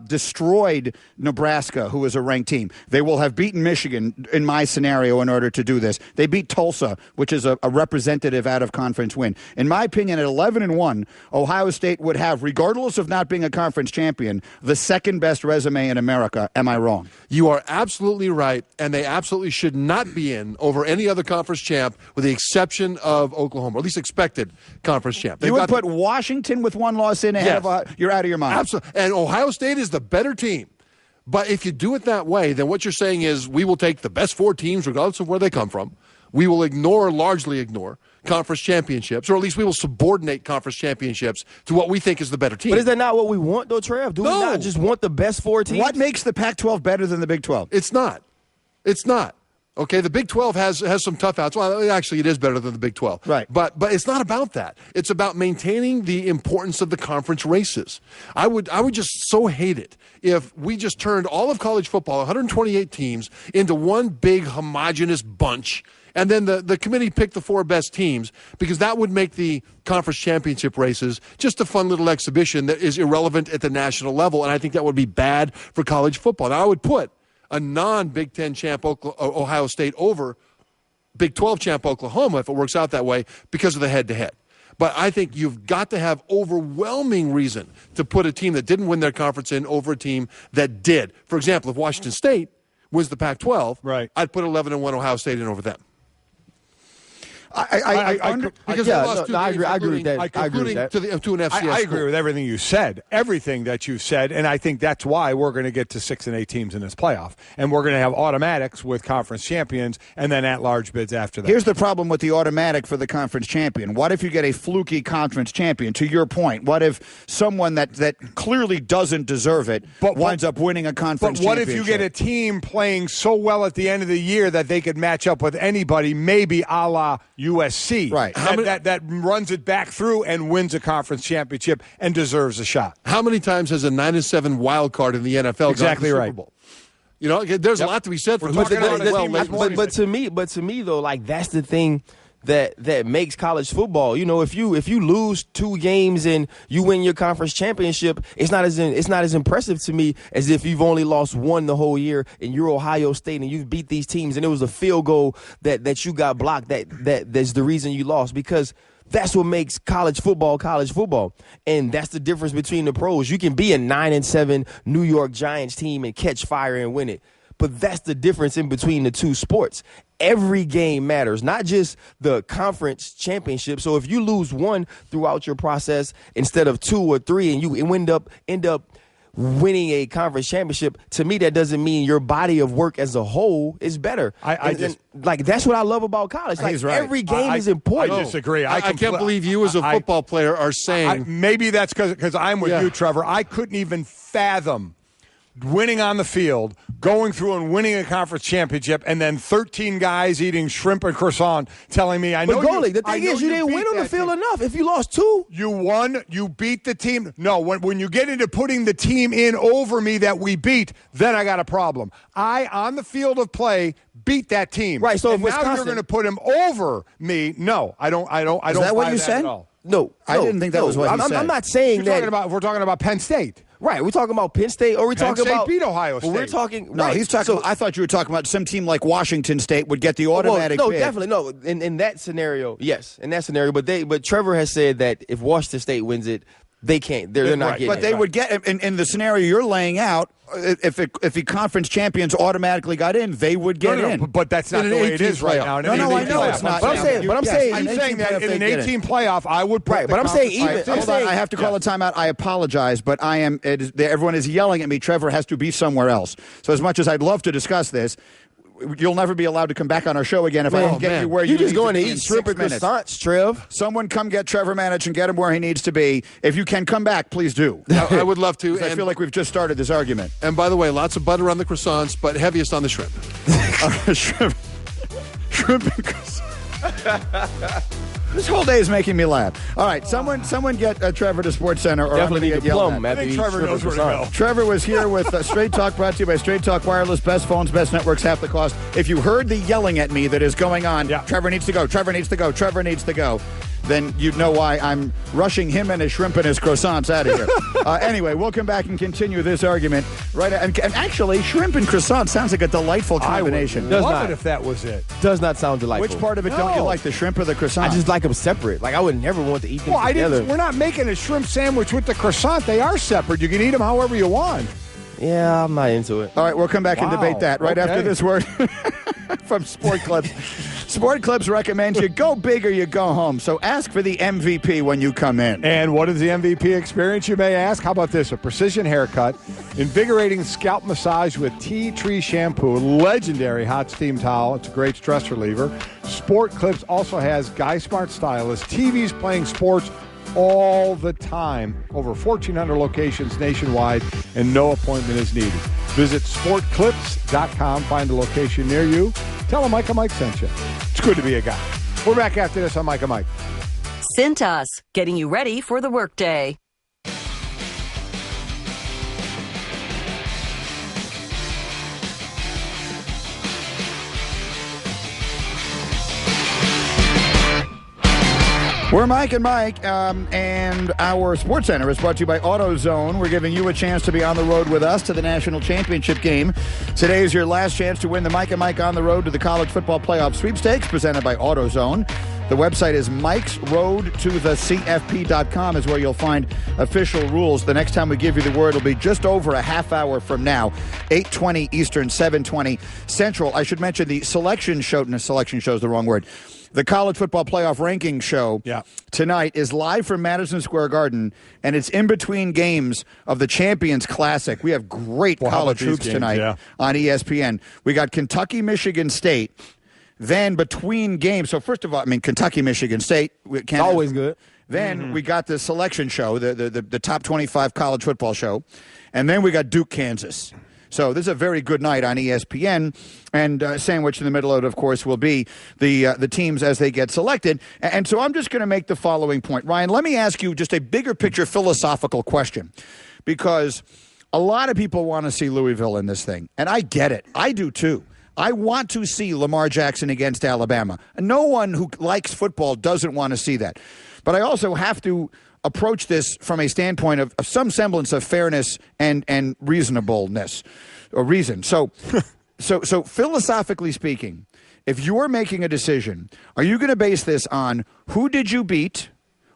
[SPEAKER 1] destroyed Nebraska, who is a ranked team. They will have beaten Michigan in my scenario in order to do this. They beat Tulsa, which is a representative out-of-conference win. In my opinion, at 11-1, Ohio State would have, regardless of not being a conference champion, the second best resume in America. Am I wrong?
[SPEAKER 9] You are absolutely right, and they absolutely should not be in over any other conference champ with the exception of Oklahoma, or at least expected conference champ.
[SPEAKER 1] You would put Washington with one loss in ahead of you're out of your mind.
[SPEAKER 9] Absolutely. And Ohio State is the better team. But if you do it that way, then what you're saying is we will take the best 4 teams regardless of where they come from. We will largely ignore conference championships, or at least we will subordinate conference championships to what we think is the better team.
[SPEAKER 6] But is that not what we want, though, Trev? Do we not just want the best 4 teams?
[SPEAKER 1] What makes the Pac-12 better than the Big 12?
[SPEAKER 9] It's not. It's not. Okay, the Big 12 has some tough outs. Well, actually, it is better than the Big 12.
[SPEAKER 1] Right.
[SPEAKER 9] But it's not about that. It's about maintaining the importance of the conference races. I would just so hate it if we just turned all of college football, 128 teams, into one big homogenous bunch, and then the committee picked the 4 best teams, because that would make the conference championship races just a fun little exhibition that is irrelevant at the national level, and I think that would be bad for college football. Now, I would put a non-Big Ten champ Ohio State over Big 12 champ Oklahoma if it works out that way because of the head-to-head. But I think you've got to have overwhelming reason to put a team that didn't win their conference in over a team that did. For example, if Washington State wins the Pac-12,
[SPEAKER 7] right,
[SPEAKER 9] I'd put 11-1 Ohio State in over them.
[SPEAKER 7] I agree with that.
[SPEAKER 9] I agree with that. To an FCS
[SPEAKER 7] I agree with everything you said, everything that you said, and I think that's why we're going to get to 6 and 8 teams in this playoff, and we're going to have automatics with conference champions and then at-large bids after that.
[SPEAKER 1] Here's the problem with the automatic for the conference champion. What if you get a fluky conference champion? To your point, what if someone that clearly doesn't deserve it winds up winning a conference championship?
[SPEAKER 7] But what if you get a team playing so well at the end of the year that they could match up with anybody, maybe a la USC,
[SPEAKER 1] right?
[SPEAKER 7] That runs it back through and wins a conference championship and deserves a shot.
[SPEAKER 9] How many times has a 9-7 wild card in the NFL
[SPEAKER 7] exactly
[SPEAKER 9] gone to the
[SPEAKER 7] right.
[SPEAKER 9] Super Bowl? You know, there's a lot to be said for
[SPEAKER 7] talking about
[SPEAKER 6] but to me though, like, that's the thing that makes college football. You know, if you lose 2 games and you win your conference championship, it's not as impressive to me as if you've only lost 1 the whole year and you're Ohio State and you've beat these teams and it was a field goal that you got blocked that's the reason you lost, because that's what makes college football, and that's the difference between the pros. You can be a 9-7 New York Giants team and catch fire and win it. But that's the difference in between the two sports. Every game matters, not just the conference championship. So if you lose 1 throughout your process instead of 2 or 3 and you end up winning a conference championship, to me that doesn't mean your body of work as a whole is better. That's what I love about college. Like,
[SPEAKER 1] he's right.
[SPEAKER 6] Every game is important.
[SPEAKER 7] I disagree.
[SPEAKER 9] I can't believe you as a football player are saying.
[SPEAKER 7] Maybe that's because I'm with you, Trevor. I couldn't even fathom winning on the field, going through and winning a conference championship, and then 13 guys eating shrimp and croissant telling me, I know.
[SPEAKER 6] But Golic, the thing is, you didn't win on the field enough. If you lost 2.
[SPEAKER 7] You won. You beat the team. No, when you get into putting the team in over me that we beat, then I got a problem. I, on the field of play, beat that team.
[SPEAKER 6] Right, so
[SPEAKER 7] and now you're going to put him over me. No, I don't.
[SPEAKER 1] Is that what you said?
[SPEAKER 7] At all.
[SPEAKER 6] No,
[SPEAKER 1] I didn't think that was what you said.
[SPEAKER 6] I'm not saying that.
[SPEAKER 7] We're talking about Penn State.
[SPEAKER 6] Right, we're talking about Penn State, or we're talking about
[SPEAKER 7] beat Ohio State.
[SPEAKER 6] Well, we're talking.
[SPEAKER 1] No,
[SPEAKER 6] right.
[SPEAKER 1] he's talking. I thought you were talking about some team like Washington State would get the automatic.
[SPEAKER 6] No,
[SPEAKER 1] bid.
[SPEAKER 6] definitely no. In that scenario, yes, in that scenario. But Trevor has said that if Washington State wins it, they can't. They're not getting.
[SPEAKER 1] But they would get in the scenario you're laying out. If the conference champions automatically got in, they would get in.
[SPEAKER 7] But that's not the way it is right now.
[SPEAKER 1] No, I know it's not.
[SPEAKER 6] But I'm
[SPEAKER 7] saying that in an 18 playoff, I would put.
[SPEAKER 6] Right, but I'm saying even.
[SPEAKER 1] Hold on, I have to call a timeout. I apologize, but everyone is yelling at me. Trevor has to be somewhere else. So as much as I'd love to discuss this, you'll never be allowed to come back on our show again if I don't get you where
[SPEAKER 6] you're
[SPEAKER 1] you
[SPEAKER 6] just going to
[SPEAKER 1] be
[SPEAKER 6] eat shrimp and croissants, Trev.
[SPEAKER 1] Someone come get Trevor Matich and get him where he needs to be. If you can come back, please do.
[SPEAKER 9] I would love to.
[SPEAKER 1] I feel like we've just started this argument.
[SPEAKER 9] And by the way, lots of butter on the croissants, but heaviest on the shrimp.
[SPEAKER 1] Shrimp and croissants. This whole day is making me laugh. All right, someone get Trevor to Sports Center, or
[SPEAKER 6] definitely
[SPEAKER 1] I'm
[SPEAKER 6] need a plum.
[SPEAKER 7] I think Trevor knows where to go.
[SPEAKER 1] Trevor was here with Straight Talk, brought to you by Straight Talk Wireless. Best phones, best networks, half the cost. If you heard the yelling at me that is going on, Trevor needs to go, Trevor needs to go, Trevor needs to go, then you'd know why I'm rushing him and his shrimp and his croissants out of here. Anyway, we'll come back and continue this argument. Right, and actually, shrimp and croissant sounds like a delightful combination.
[SPEAKER 7] I would love it if that was it.
[SPEAKER 6] Does not sound delightful.
[SPEAKER 1] Which part of it don't you like, the shrimp or the croissant?
[SPEAKER 6] I just like them separate. Like, I would never want to eat them together.
[SPEAKER 7] We're not making a shrimp sandwich with the croissant. They are separate. You can eat them however you want.
[SPEAKER 6] Yeah, I'm not into it.
[SPEAKER 1] All right, we'll come back and debate that right after this word from Sport Clips. Sport Clips recommends you go big or you go home. So ask for the MVP when you come in.
[SPEAKER 7] And what is the MVP experience, you may ask? How about this? A precision haircut, invigorating scalp massage with tea tree shampoo, legendary hot steam towel. It's a great stress reliever. Sport Clips also has Guy Smart Stylist, TVs playing sports all the time. Over 1,400 locations nationwide, and no appointment is needed. Visit sportclips.com. Find a location near you. Tell them Mike and Mike sent you. It's good to be a guy. We're back after this on Mike and Mike.
[SPEAKER 10] Cintas, getting you ready for the workday.
[SPEAKER 1] We're Mike and Mike, and our Sports Center is brought to you by AutoZone. We're giving you a chance to be on the road with us to the national championship game. Today is your last chance to win the Mike and Mike on the road to the college football playoff sweepstakes presented by AutoZone. The website is mikesroadtothecfp.com is where you'll find official rules. The next time we give you the word will be just over a half hour from now, 8:20 Eastern, 7:20 Central. I should mention the selection show. No, selection show is the wrong word. The College Football Playoff Ranking Show tonight is live from Madison Square Garden, and it's in between games of the Champions Classic. We have great college hoops tonight on ESPN. We got Kentucky, Michigan State. Then between games, so first of all, I mean, Kentucky, Michigan State.
[SPEAKER 6] Always good.
[SPEAKER 1] Then we got the selection show, the top 25 college football show. And then we got Duke, Kansas. So this is a very good night on ESPN, and sandwiched in the middle of it, of course, will be the teams as they get selected. And so I'm just going to make the following point. Ryan, let me ask you just a bigger picture philosophical question, because a lot of people want to see Louisville in this thing, and I get it. I do too. I want to see Lamar Jackson against Alabama. No one who likes football doesn't want to see that. But I also have to approach this from a standpoint of some semblance of fairness and reasonableness or reason. So philosophically speaking, if you're making a decision, are you going to base this on who did you beat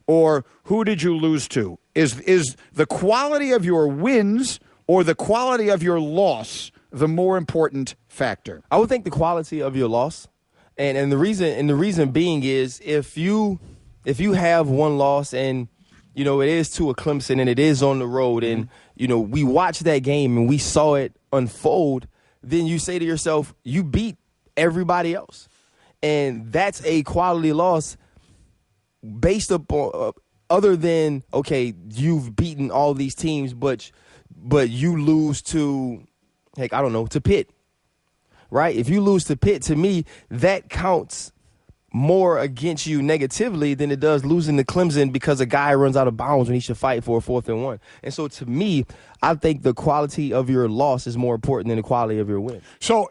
[SPEAKER 1] or who did you lose to? Is the quality of your wins or the quality of your loss the more important factor?
[SPEAKER 6] I would think the quality of your loss, and the reason being is if you have one loss and it is to a Clemson and it is on the road and we watched that game and we saw it unfold, then you say to yourself, you beat everybody else, and that's a quality loss based upon other than you've beaten all these teams, but you lose to. Heck, I don't know, to Pitt, right? If you lose to Pitt, to me, that counts more against you negatively than it does losing to Clemson because a guy runs out of bounds when he should fight for a 4th and 1. And so to me, I think the quality of your loss is more important than the quality of your win.
[SPEAKER 7] So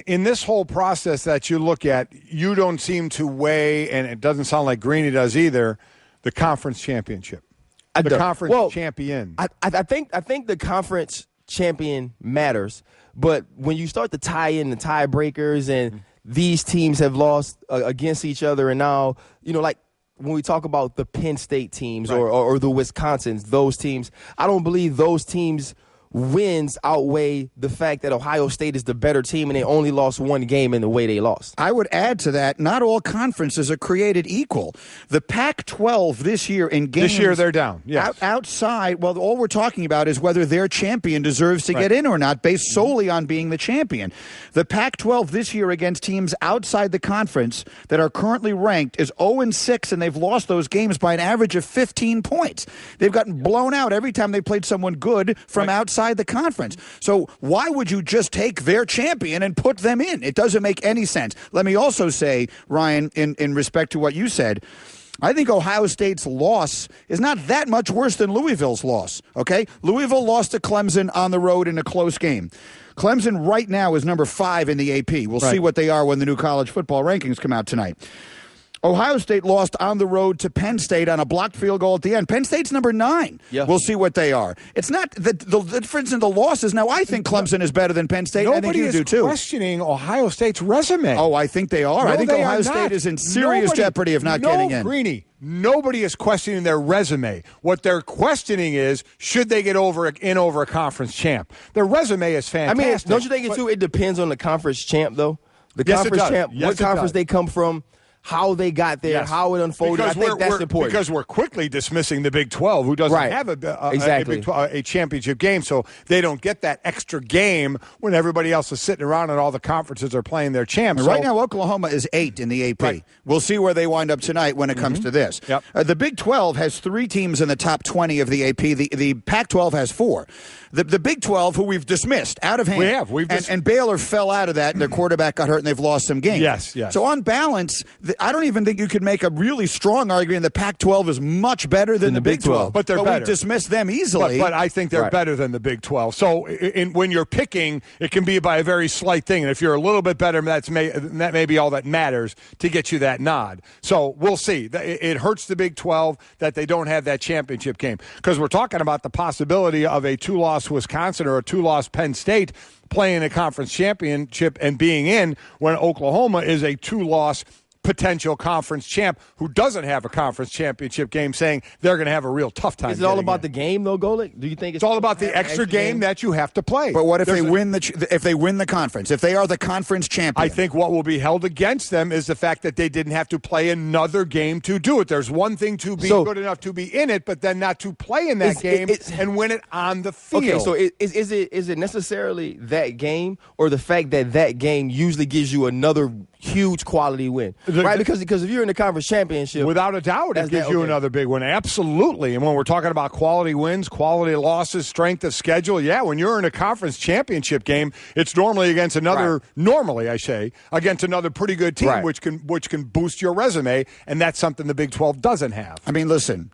[SPEAKER 7] in this whole process that you look at, you don't seem to weigh, and it doesn't sound like Greeny does either, the conference championship. Conference champion.
[SPEAKER 6] I think the conference champion matters, but when you start to tie in the tiebreakers and these teams have lost against each other, and now like when we talk about the Penn State teams or the Wisconsins, those teams, I don't believe those teams wins outweigh the fact that Ohio State is the better team and they only lost one game in the way they lost.
[SPEAKER 1] I would add to that, not all conferences are created equal. The Pac-12 this year in games...
[SPEAKER 7] This year they're down, yes.
[SPEAKER 1] Outside, well, all we're talking about is whether their champion deserves to get in or not, based solely on being the champion. The Pac-12 this year against teams outside the conference that are currently ranked is 0-6, and they've lost those games by an average of 15 points. They've gotten blown out every time they played someone good from outside outside the conference. So why would you just take their champion and put them in? It doesn't make any sense. Let me also say, Ryan, in respect to what you said, I think Ohio State's loss is not that much worse than Louisville's loss, okay? Louisville lost to Clemson on the road in a close game. Clemson right now is number 5 in the AP. We'll see what they are when the new college football rankings come out tonight. Ohio State lost on the road to Penn State on a blocked field goal at the end. Penn State's number 9. Yeah. We'll see what they are. It's not the difference in the losses. Now, I think Clemson is better than Penn State. I think you do, too.
[SPEAKER 7] Nobody is questioning Ohio State's resume.
[SPEAKER 1] Oh, I think they are.
[SPEAKER 7] No,
[SPEAKER 1] I think Ohio State is in serious jeopardy of not getting in.
[SPEAKER 7] Greeny, nobody is questioning their resume. What they're questioning is, should they get over a conference champ? Their resume is fantastic.
[SPEAKER 6] I mean, don't you think, it depends on the conference champ, though? The conference champ, what conference they come from, how they got there, how it unfolded. I think that's important.
[SPEAKER 7] Because we're quickly dismissing the Big 12, who doesn't have a championship game, so they don't get that extra game when everybody else is sitting around and all the conferences are playing their champs.
[SPEAKER 1] Right now, Oklahoma is 8 in the AP. Right. We'll see where they wind up tonight when it comes to this.
[SPEAKER 7] Yep.
[SPEAKER 1] The Big 12 has 3 teams in the top 20 of the AP. The Pac-12 has 4. The Big 12, who we've dismissed out of hand.
[SPEAKER 7] We have.
[SPEAKER 1] And Baylor fell out of that, and their quarterback got hurt, and they've lost some games.
[SPEAKER 7] Yes.
[SPEAKER 1] So on balance, I don't even think you could make a really strong argument the Pac-12 is much better than the Big 12.
[SPEAKER 7] But they're better.
[SPEAKER 1] We dismissed them easily.
[SPEAKER 7] But I think they're better than the Big 12. So when you're picking, it can be by a very slight thing. And if you're a little bit better, that may be all that matters to get you that nod. So we'll see. It hurts the Big 12 that they don't have that championship game. Because we're talking about the possibility of a 2-loss Wisconsin or a 2-loss Penn State playing a conference championship and being in, when Oklahoma is a 2-loss potential conference champ who doesn't have a conference championship game, saying they're going to have a real tough time.
[SPEAKER 6] Is it all about the game, though, Golic? Do you think
[SPEAKER 7] it's all about the extra game that you have to play?
[SPEAKER 1] But what if they win the conference? If they are the conference champion?
[SPEAKER 7] I think what will be held against them is the fact that they didn't have to play another game to do it. There's one thing to be good enough to be in it, but then not to play in that game and win it on the field.
[SPEAKER 6] Okay, so is it necessarily that game, or the fact that game usually gives you another huge quality win, right? Because if you're in the conference championship,
[SPEAKER 7] without a doubt, it gives you another big win. Absolutely. And when we're talking about quality wins, quality losses, strength of schedule, when you're in a conference championship game, it's normally against another, against another pretty good team, which can boost your resume, and that's something the Big 12 doesn't have.
[SPEAKER 1] I mean, listen,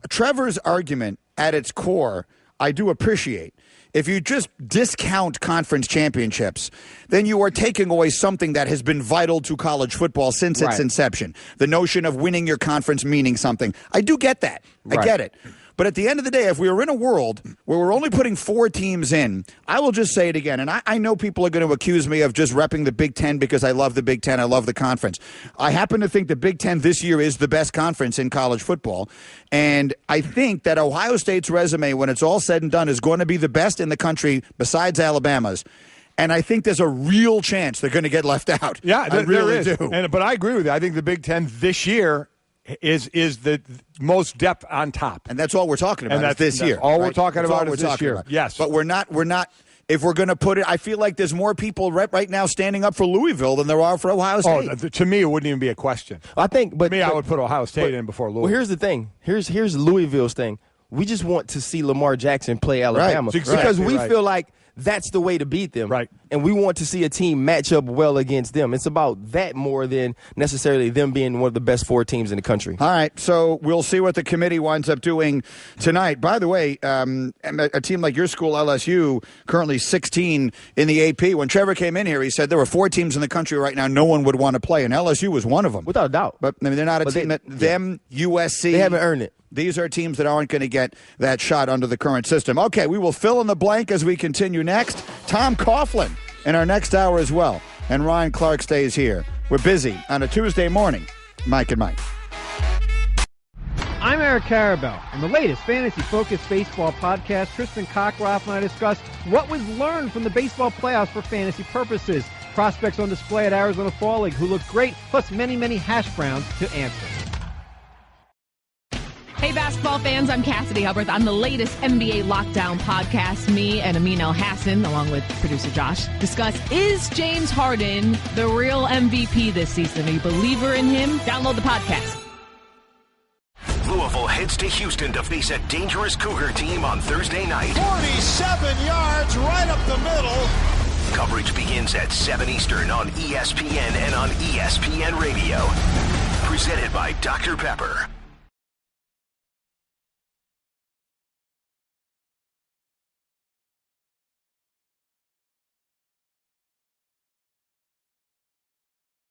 [SPEAKER 1] Trevor's argument at its core, I do appreciate. If you just discount conference championships, then you are taking away something that has been vital to college football since its inception. The notion of winning your conference meaning something. I do get that. I get it. But at the end of the day, if we were in a world where we're only putting 4 teams in, I will just say it again, and I know people are going to accuse me of just repping the Big Ten because I love the Big Ten, I love the conference. I happen to think the Big Ten this year is the best conference in college football, and I think that Ohio State's resume, when it's all said and done, is going to be the best in the country besides Alabama's. And I think there's a real chance they're going to get left out.
[SPEAKER 7] Yeah,
[SPEAKER 1] I really do.
[SPEAKER 7] But I agree with you. I think the Big Ten this year is the most depth on top.
[SPEAKER 1] And that's all we're talking about.
[SPEAKER 7] And that's
[SPEAKER 1] this year.
[SPEAKER 7] All we're talking about is this year. Yes.
[SPEAKER 1] But we're not if we're going to put it, I feel like there's more people right now standing up for Louisville than there are for Ohio State.
[SPEAKER 7] Oh, to me, it wouldn't even be a question.
[SPEAKER 6] I think,
[SPEAKER 7] I would put Ohio State in before Louisville.
[SPEAKER 6] Well, here's the thing. Here's Louisville's thing. We just want to see Lamar Jackson play Alabama because we feel like that's the way to beat them.
[SPEAKER 7] Right.
[SPEAKER 6] And we want to see a team match up well against them. It's about that more than necessarily them being one of the best 4 teams in the country.
[SPEAKER 1] All right, so we'll see what the committee winds up doing tonight. By the way, a team like your school, LSU, currently 16 in the AP. When Trevor came in here, he said there were 4 teams in the country right now no one would want to play, and LSU was one of them.
[SPEAKER 6] Without a doubt.
[SPEAKER 1] But I mean, they're not a team USC.
[SPEAKER 6] They haven't earned it.
[SPEAKER 1] These are teams that aren't going to get that shot under the current system. Okay, we will fill in the blank as we continue next. Tom Coughlin in our next hour as well. And Ryan Clark stays here. We're busy on a Tuesday morning. Mike and Mike.
[SPEAKER 11] I'm Eric Carabell. In the latest fantasy-focused baseball podcast, Tristan Cockroft and I discuss what was learned from the baseball playoffs for fantasy purposes. Prospects on display at Arizona Fall League who look great, plus many, many hash browns to answer.
[SPEAKER 12] Hey, basketball fans, I'm Cassidy Hubbard. On the latest NBA Lockdown podcast, me and Amin El-Hassan, along with producer Josh, discuss, is James Harden the real MVP this season? Are you a believer in him? Download the podcast.
[SPEAKER 2] Louisville heads to Houston to face a dangerous Cougar team on Thursday night.
[SPEAKER 13] 47 yards right up the middle.
[SPEAKER 2] Coverage begins at 7 Eastern on ESPN and on ESPN Radio. Presented by Dr. Pepper.